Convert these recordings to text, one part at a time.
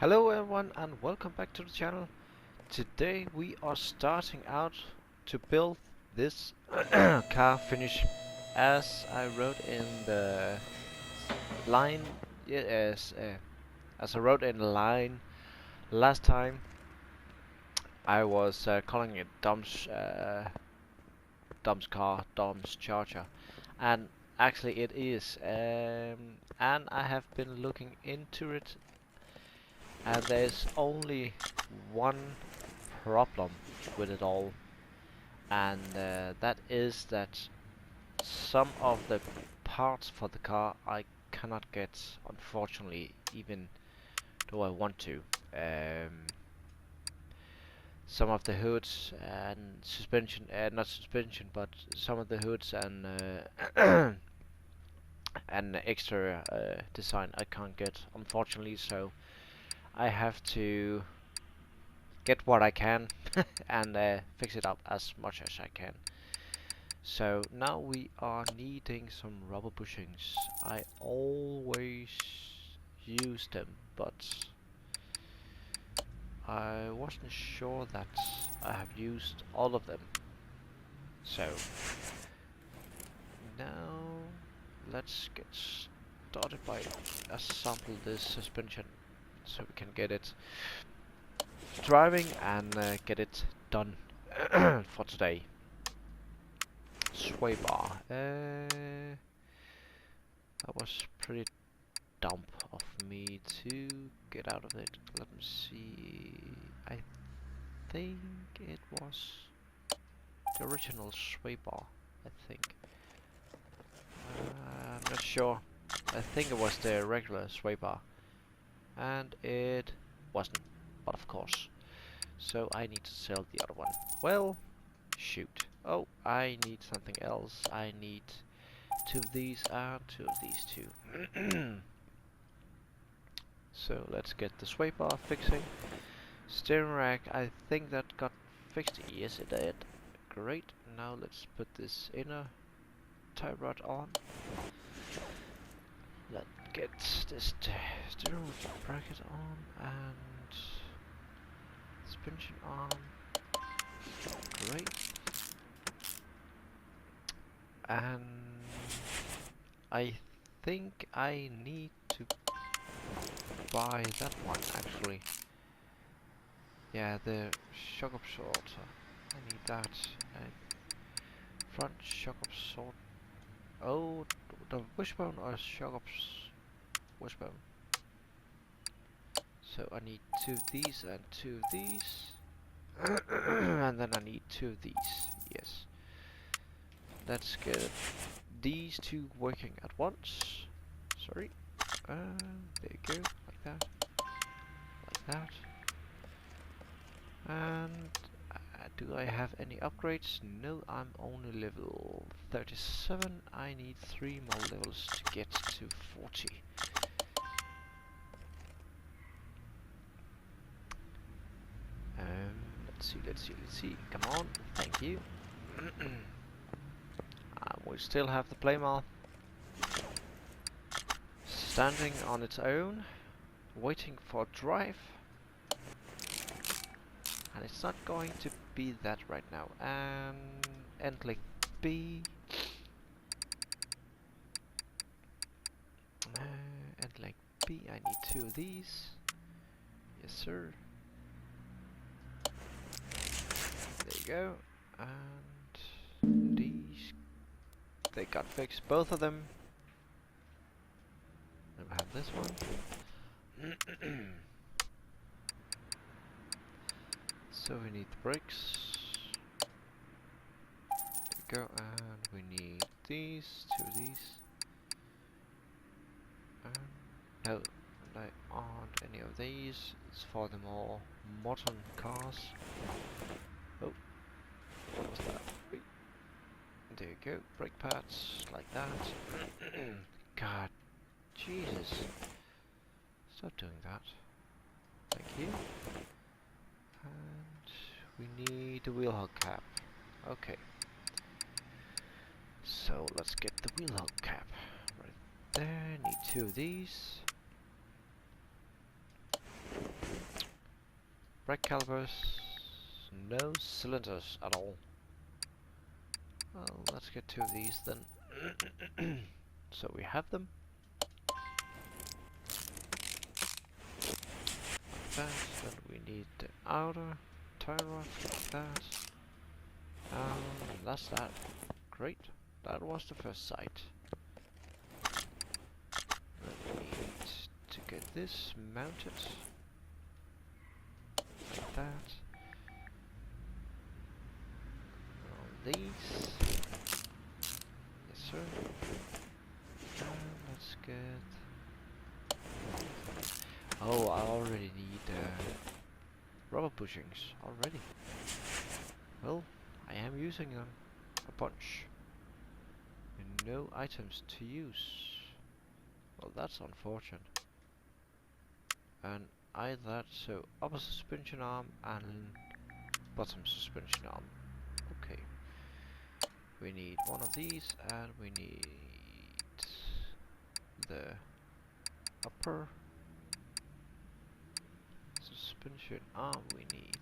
Hello everyone and welcome back to the channel. Today we are starting out to build this car finish as I wrote in the line. Yes, as I wrote in the line last time. I was calling it Dom's car, Dom's charger, and actually it is. And I have been looking into it, and there's only one problem with it all, and that is that some of the parts for the car I cannot get, unfortunately, even though I want to. Some of the hoods and suspension, not suspension, but some of the hoods and and extra design I can't get, unfortunately. So I have to get what I can and fix it up as much as I can. So now we are needing some rubber bushings. I always use them, but I wasn't sure that I have used all of them. So now let's get started by assembling this suspension so we can get it driving and get it done for today. Sway bar. That was pretty dumb of me to get out of it. Let me see. I think it was the original sway bar. I think. I'm not sure. I think it was the regular sway bar, and it wasn't. But of course. So I need to sell the other one. Well, shoot. Oh, I need something else. I need two of these and two of these too. So let's get the sway bar fixing. Steering rack, I think that got fixed. Yes, it did. Great. Now let's put this inner tie rod on. Let's get this steering bracket on and suspension on. Great. And I think I need to buy that one actually. Yeah, the shock absorber. I need that. Front shock absorber. Oh, the wishbone or wishbone. So I need two of these and two of these. And then I need two of these. Yes. Let's get these two working at once. Sorry. There you go. Like that. Like that. And do I have any upgrades? No, I'm only level 37. I need 3 more levels to get to 40. Let's see. Come on, thank you. We still have the playmouth standing on its own, waiting for drive. And it's not going to be that right now. And end link B. End link B. I need two of these. Yes, sir. There you go. And these, they got fixed, both of them. Then we have this one. So we need the brakes. There you go, and we need these, two of these. No, I aren't any of these. It's for the more modern cars. Oh, what was that? Wait. There you go, brake pads like that. God, Jesus! Stop doing that. Thank you. And we need the wheel hub cap. Okay. So let's get the wheel hub cap right there. Need two of these. brake calipers, no cylinders at all. Well, let's get 2 of these then. So we have them. Like that. Then we need the outer tie rod like that. That's that. Great. That was the first site. Then we need to get this mounted like that. On these. Yes, sir. And let's get. Oh, I already need rubber bushings already. Well, I am using them a bunch. And no items to use. Well, that's unfortunate. And I that, so upper suspension arm and bottom suspension arm. Okay. We need one of these, and we need the upper suspension arm. We need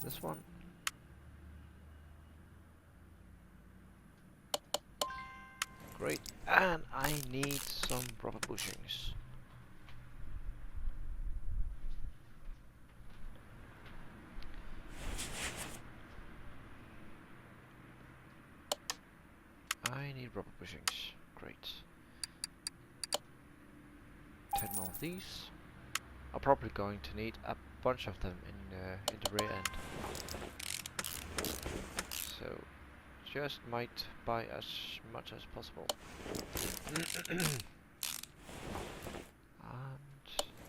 this one. Great. And I need some rubber bushings. I need rubber bushings. Great. 10 more of these. I'm probably going to need a bunch of them in the rear end. So just might buy as much as possible. And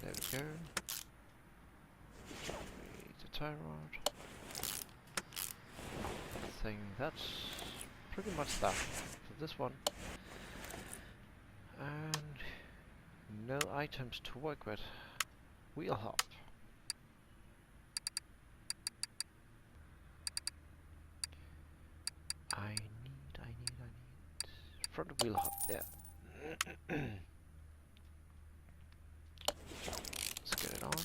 there we go. We need the tie rod. I think that's pretty much that for this one. And no items to work with. Wheel hub. I need front wheel hub, yeah. Let's get it on.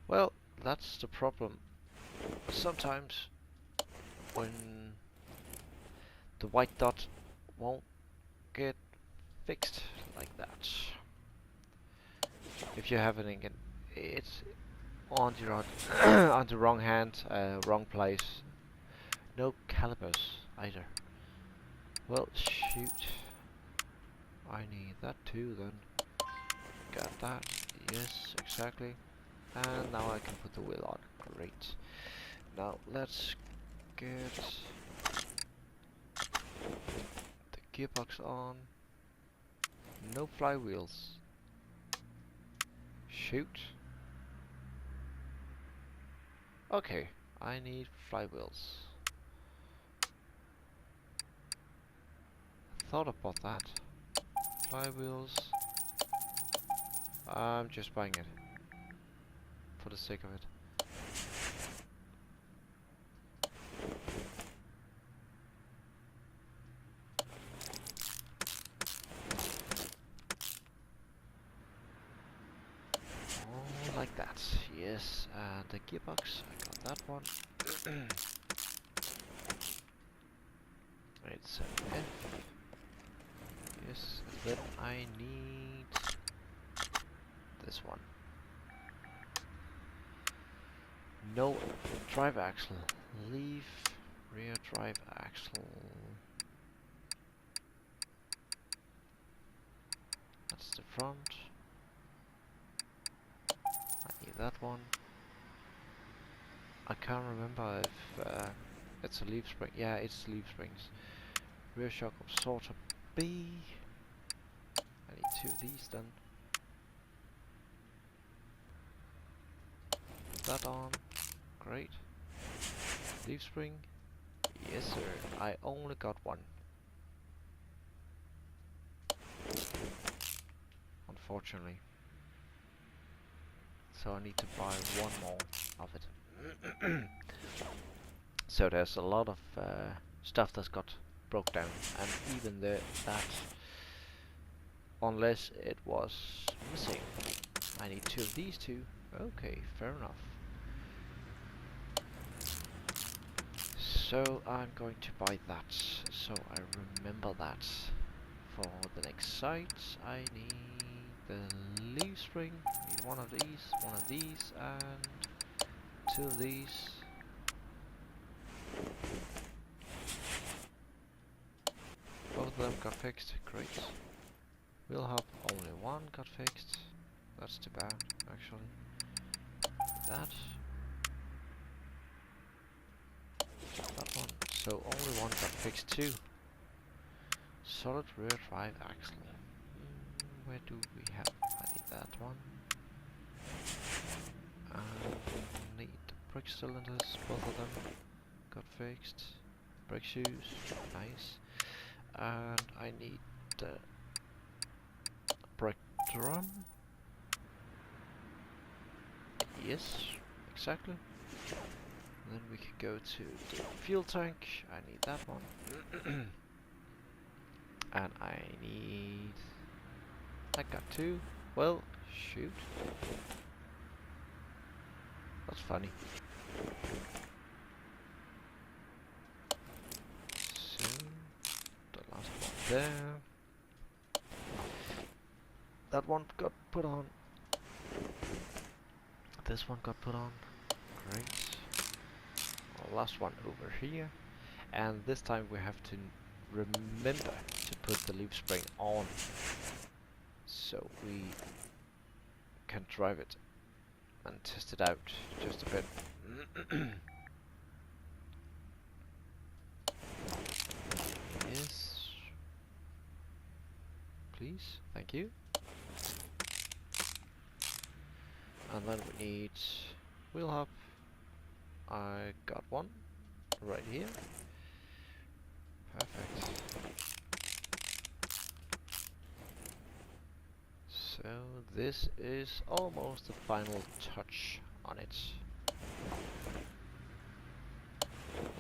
Well, that's the problem. Sometimes when the white dot won't get fixed like that. If you have it's on on the wrong hand, wrong place. No calipers either. Well, shoot. I need that too then. Got that. Yes, exactly. And now I can put the wheel on. Great. Now let's get the gearbox on. No flywheels. Shoot. Okay, I need flywheels. Thought about that. Flywheels. I'm just buying it for the sake of it. Oh, like that. Yes, and the gearbox. I got that one. It's an F. Yes, and then I need this one. No drive axle. Leave rear drive axle. That's the front. I need that one. I can't remember if it's a leaf spring. Yeah, it's leaf springs. Rear shock absorber B. I need 2 of these then. Put that on. Great. Leaf spring. Yes sir. I only got one. Unfortunately. So I need to buy one more of it. So there's a lot of stuff that's got broke down, and even that unless it was missing. I need two of these two. Okay, fair enough. So I'm going to buy that, so I remember that. For the next site, I need the leaf spring. Need one of these, and two of these. Both of them got fixed. Great. We'll have only one got fixed. That's too bad, actually. That one. So only one got fixed too. Solid rear drive axle. Where do we have? I need that one. Need the brake cylinders. Both of them got fixed. Brake shoes. Nice. And I need the brake drum. Yes, exactly. Then we can go to the fuel tank. I need that one. And I need... I got two. Well, shoot. That's funny. So, the last one there. That one got put on. This one got put on. Great. Last one over here, and this time we have to remember to put the leaf spring on so we can drive it and test it out just a bit. Yes, please, thank you. And then we need wheel hub. I got one right here. Perfect. So this is almost the final touch on it.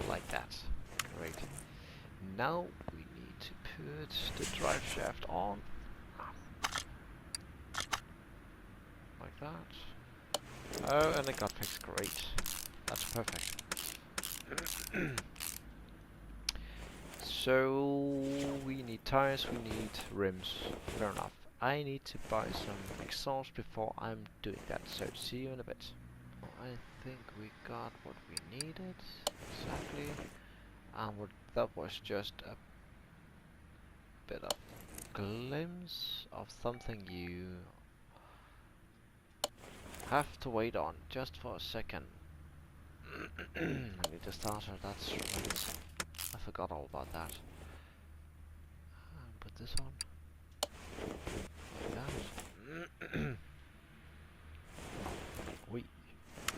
Like that. Great. Now we need to put the drive shaft on. Like that. Oh, and it got fixed. Great. That's perfect. So we need tires, we need rims. Fair enough. I need to buy some exhaust before I'm doing that, so see you in a bit. I think we got what we needed, exactly. And that was just a bit of glimpse of something you have to wait on just for a second. I need a starter, that's right. I forgot all about that. Put this on. Like that. Wait.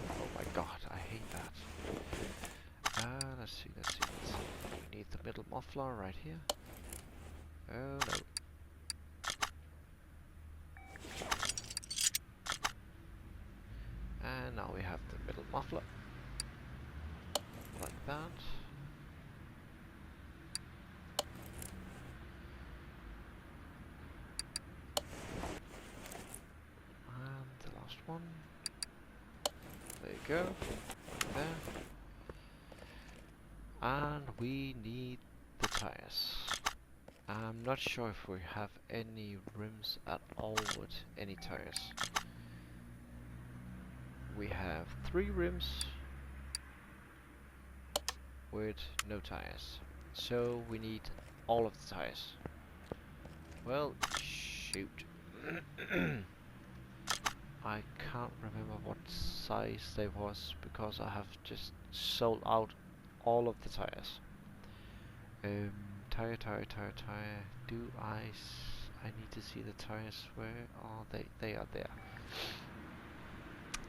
Oh my god, I hate that. Let's see. We need the middle muffler right here. Oh no. And now we have the middle muffler. Like that. And the last one. There you go. Right there. And we need the tires. I'm not sure if we have any rims at all with any tires. We have 3 rims with no tires. So we need all of the tires. Well, shoot. I can't remember what size they was because I have just sold out all of the tires. Tire. I need to see the tires. Where are they? They are there.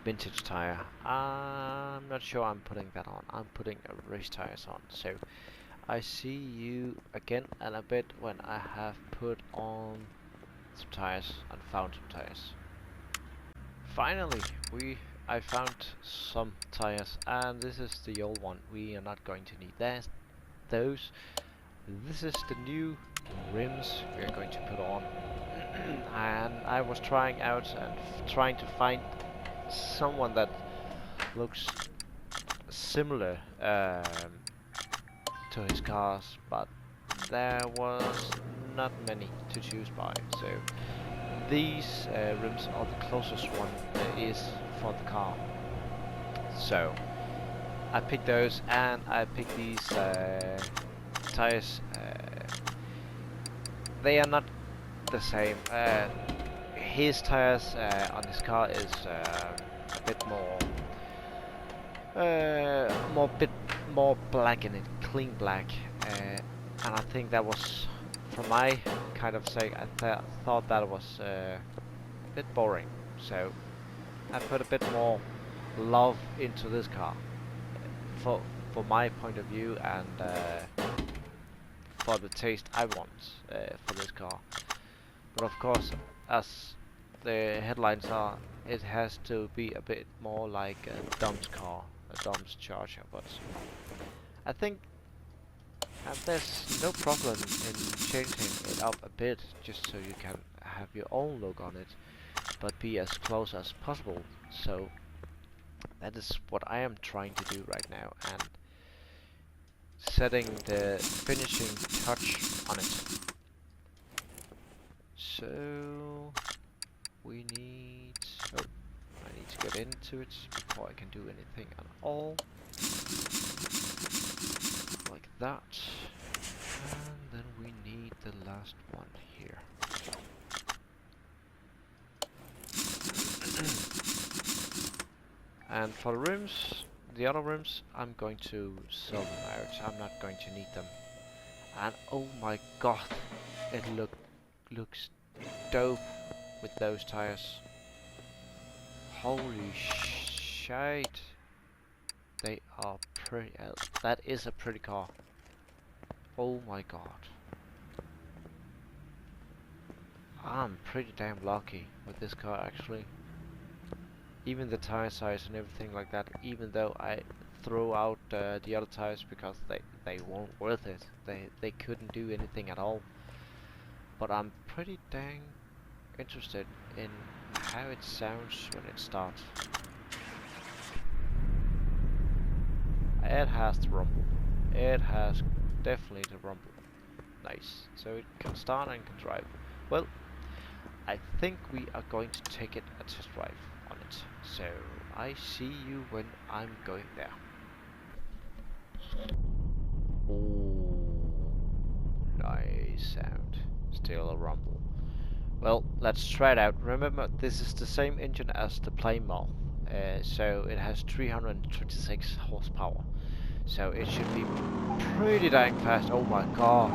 Vintage tire. I'm not sure I'm putting that on. I'm putting race tires on. So I see you again in a bit when I have put on some tires and found some tires. Finally, I found some tires, and this is the old one. We are not going to need those. This is the new rims we are going to put on. and I was trying out and trying to find someone that looks similar to his cars, but there was not many to choose by. So these rims are the closest one there is for the car. So I picked those, and I picked these tires. They are not the same. His tires on his car is a bit bit more black in it, clean black, and I think that was, for my kind of sake, I thought that was a bit boring. So I put a bit more love into this car for my point of view, and for the taste I want for this car. But of course, as the headlines are, it has to be a bit more like a Dom's car, a Dom's Charger. But I think there's no problem in changing it up a bit, just so you can have your own look on it, but be as close as possible. So that is what I am trying to do right now, and setting the finishing touch on it. So we need... oh, I need to get into it before I can do anything at all. Like that. And then we need the last one here. And for the rims, the other rims, I'm going to sell them out. I'm not going to need them. And oh my god, it looks dope with those tires. Holy shite. They are pretty. That is a pretty car. Oh my god. I'm pretty damn lucky with this car, actually. Even the tire size and everything like that, even though I throw out the other tires because they weren't worth it. They couldn't do anything at all. But I'm pretty dang interested in how it sounds when it starts. It has the rumble. It has definitely the rumble. Nice. So it can start and can drive. Well, I think we are going to take it a test drive on it. So I see you when I'm going there. Oh, nice sound. Still a rumble. Well, let's try it out. Remember, this is the same engine as the Playmore, so it has 326 horsepower. So it should be pretty dang fast. Oh my god.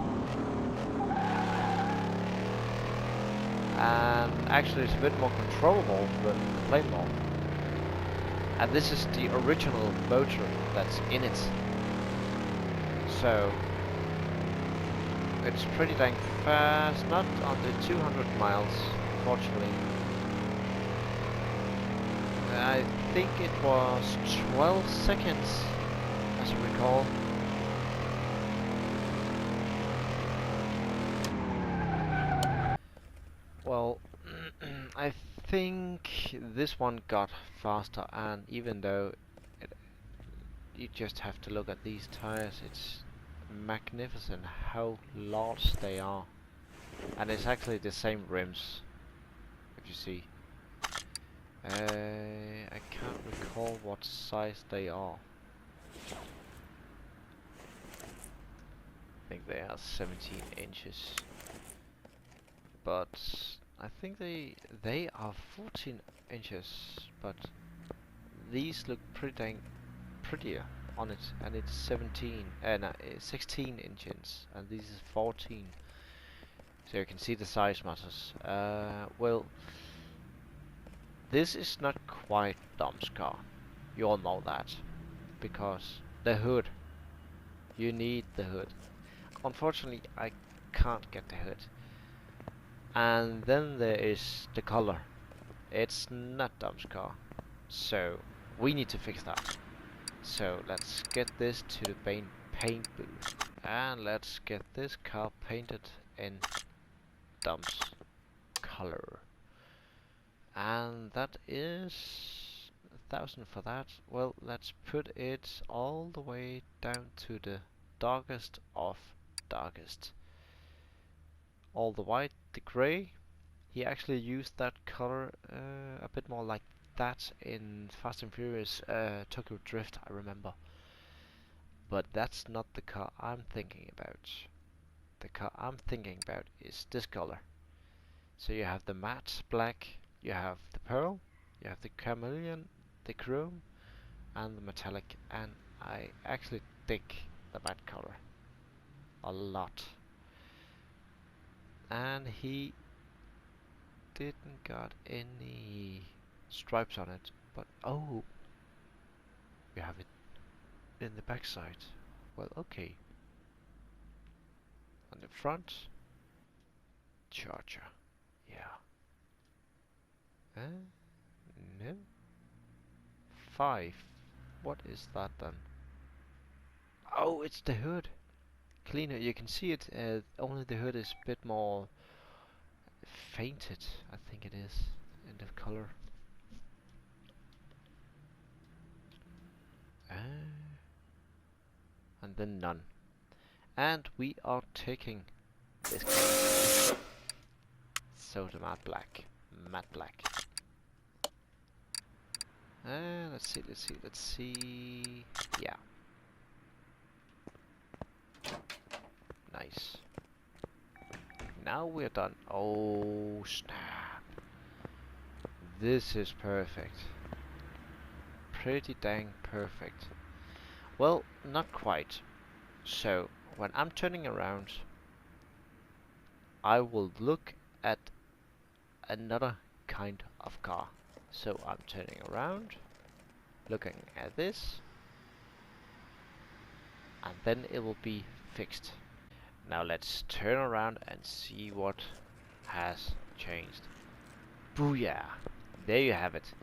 And actually it's a bit more controllable than the Playmore. And this is the original motor that's in it. So it's pretty dang fast, not under 200 miles, fortunately. I think it was 12 seconds, as I recall. Well, I think this one got faster, and even though you just have to look at these tires, it's magnificent how large they are. And it's actually the same rims, if you see. I can't recall what size they are. I think they are 17 inches. But I think they are 14 inches, but these look pretty dang prettier on it, and it's 16 inches, and this is 14. So you can see the size matters. Well, this is not quite Dom's car. You all know that, because the hood. You need the hood. Unfortunately, I can't get the hood. And then there is the color. It's not Dom's car, so we need to fix that. So let's get this to the paint booth, and let's get this car painted in Dom's color. And that is 1,000 for that. Well, let's put it all the way down to the darkest of darkest. All the white, the gray. He actually used that color a bit more like that in Fast and Furious Tokyo Drift, I remember. But that's not the car I'm thinking about. The car I'm thinking about is this color. So you have the matte black, you have the pearl, you have the chameleon, the chrome, and the metallic. And I actually dig the matte color a lot. And he didn't got any stripes on it, but oh, you have it in the backside. Well, okay. On the front, charger. Yeah. No. 5. What is that then? Oh, it's the hood. Cleaner. You can see it. Only the hood is a bit more fainted. I think it is in the color. And then none. And we are taking this color. So the matte black. Matte black. Let's see. Yeah. Nice. Now we're done. Oh, snap. This is perfect. Pretty dang perfect. Well, not quite. So, when I'm turning around, I will look at another kind of car. So I'm turning around, looking at this, and then it will be fixed. Now let's turn around and see what has changed. Booyah! There you have it.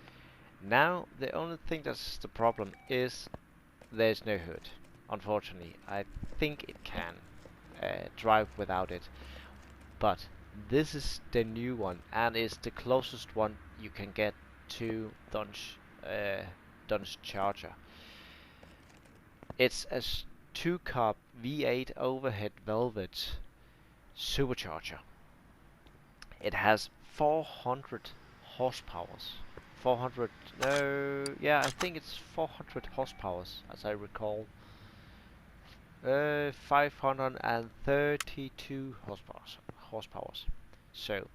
Now the only thing that's the problem is there's no hood. Unfortunately, I think it can drive without it, but this is the new one and is the closest one you can get to Dun's Charger. It's a 2-carb V8 overhead velvet supercharger. It has 400 horsepower. 400, no, yeah, I think it's 400 horsepower, as I recall. 532 horsepower. So,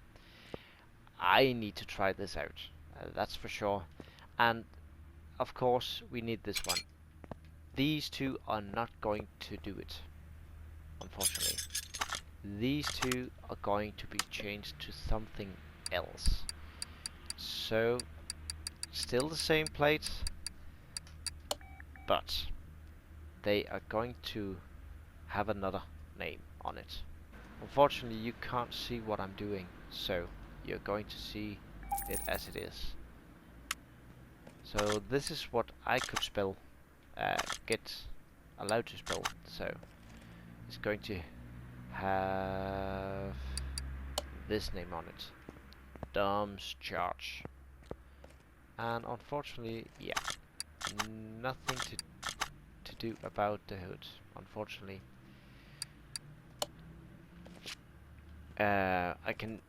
I need to try this out, that's for sure. And, of course, we need this one. These two are not going to do it, unfortunately. These two are going to be changed to something else. So, still the same plates, but they are going to have another name on it. Unfortunately, you can't see what I'm doing, so you're going to see it as it is. So this is what I could spell, get allowed to spell. So it's going to have this name on it, Dom's Charge. And unfortunately, yeah, nothing to do about the hood, unfortunately. I can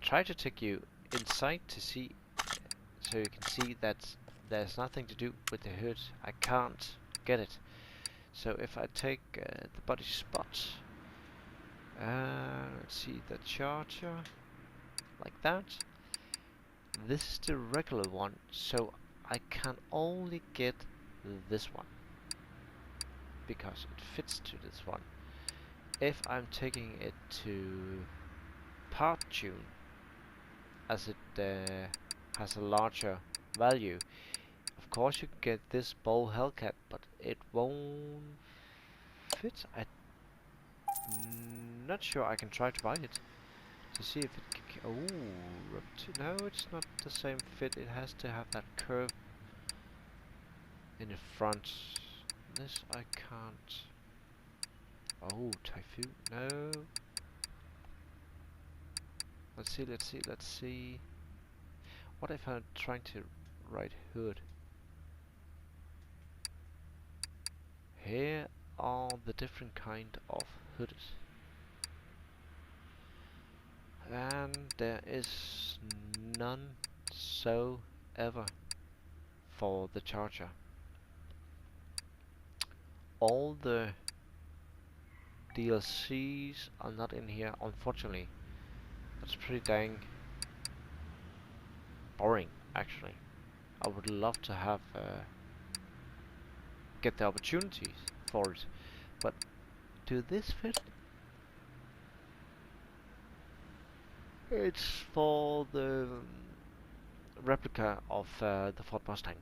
try to take you inside to see, so you can see that there's nothing to do with the hood. I can't get it. So if I take the body spot, let's see the charger, like that. This is the regular one, so I can only get this one because it fits to this one. If I'm taking it to part tune, as it has a larger value, of course you can get this bowl Hellcat, but it won't fit. I'm not sure. I can try to buy it to see if it no, it's not the same fit. It has to have that curve in the front. This I can't. Oh, Typhoon, no. Let's see. What if I'm trying to write hood? Here are the different kind of hoods. And there is none so ever for the charger. All the DLCs are not in here, unfortunately. That's pretty dang boring, actually. I would love to have get the opportunities for it, but do this fit? It's for the replica of the Ford Mustang.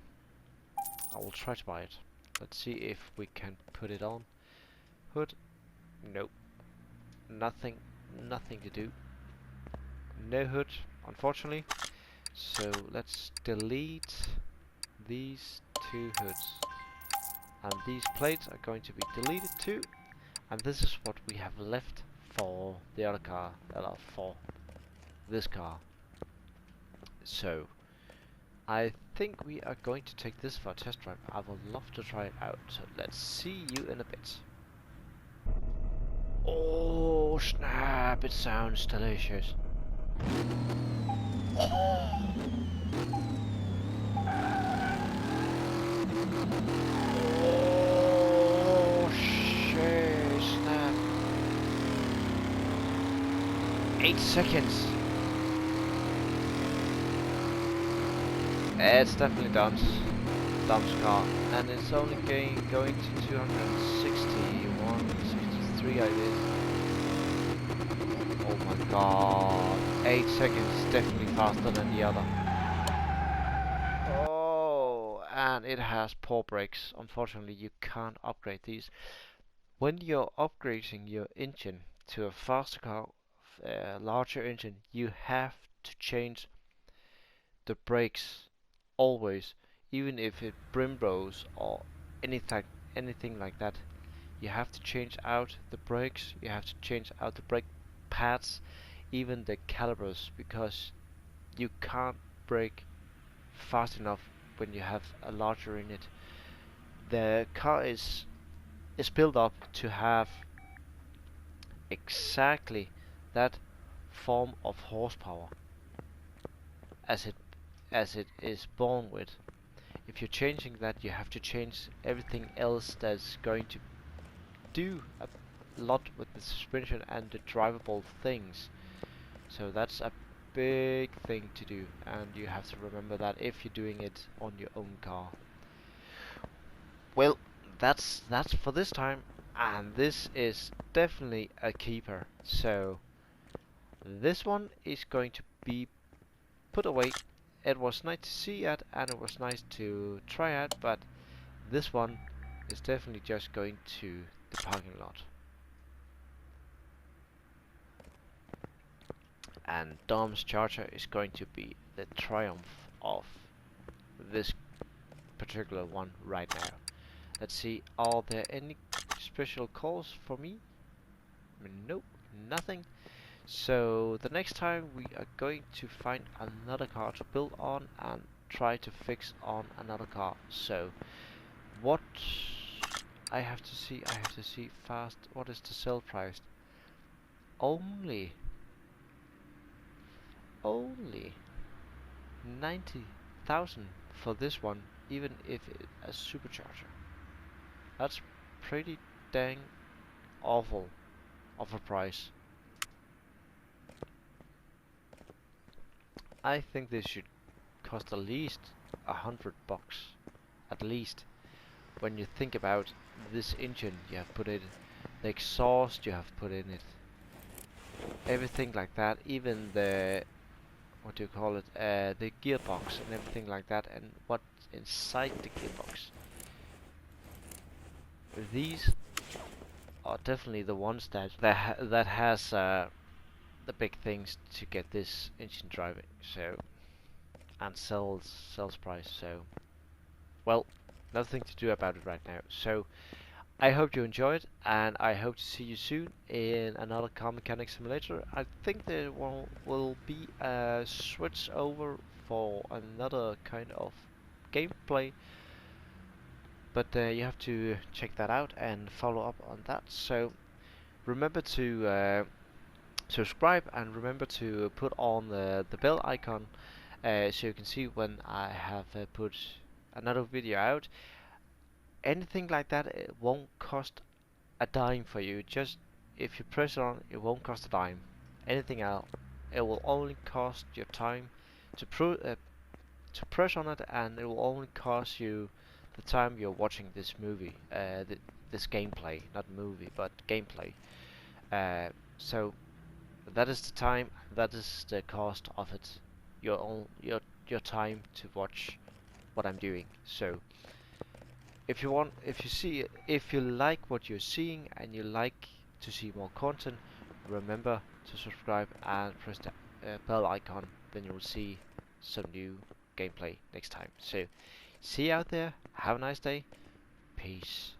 I will try to buy it. Let's see if we can put it on. Hood? Nope. Nothing to do. No hood, unfortunately. So let's delete these two hoods. And these plates are going to be deleted too. And this is what we have left for the other car, for this car. So I think we are going to take this for a test drive. I would love to try it out. So let's see you in a bit. Oh snap, it sounds delicious. Oh shit, snap. 8 seconds. It's definitely Dom's car, and it's only going to 261, 63 I did. Oh my god, 8 seconds, definitely faster than the other. Oh, and it has poor brakes. Unfortunately, you can't upgrade these. When you're upgrading your engine to a faster car, larger engine, you have to change the brakes always, even if it brimbos or anything like that. You have to change out the brakes, you have to change out the brake pads, even the calipers, because you can't brake fast enough when you have a larger in it. The car is built up to have exactly that form of horsepower as it is born with. If you're changing that, you have to change everything else that's going to do a lot with the suspension and the drivable things. So that's a big thing to do, and you have to remember that if you're doing it on your own car. Well, that's for this time, and this is definitely a keeper. So this one is going to be put away. It was nice to see it, and it was nice to try it, but this one is definitely just going to the parking lot. And Dom's charger is going to be the triumph of this particular one right now. Let's see, are there any special calls for me? Nope, nothing. So the next time we are going to find another car to build on and try to fix on another car. So what I have to see fast, what is the sell price? Only 90,000 for this one, even if it's a supercharger. That's pretty dang awful of a price. I think this should cost at least $100, at least. When you think about this engine you have put in, the exhaust you have put in it, everything like that, even the, what do you call it, the gearbox and everything like that, and what's inside the gearbox. These are definitely the ones that has the big things to get this engine driving. So, and sells price. So, well, nothing to do about it right now. So I hope you enjoyed, and I hope to see you soon in another car mechanic simulator. I think there will be a switch over for another kind of gameplay, but you have to check that out and follow up on that. So remember to subscribe, and remember to put on the bell icon so you can see when I have put another video out. Anything like that, it won't cost a dime for you. Just if you press it on, it won't cost a dime. Anything else, it will only cost your time to press on it, and it will only cost you the time you're watching this movie, this gameplay, not movie, but gameplay. So that is the time, that is the cost of it. Your time to watch what I'm doing. So if you like what you're seeing and you like to see more content, remember to subscribe and press the bell icon. Then you will see some new gameplay next time. So see you out there. Have a nice day. Peace.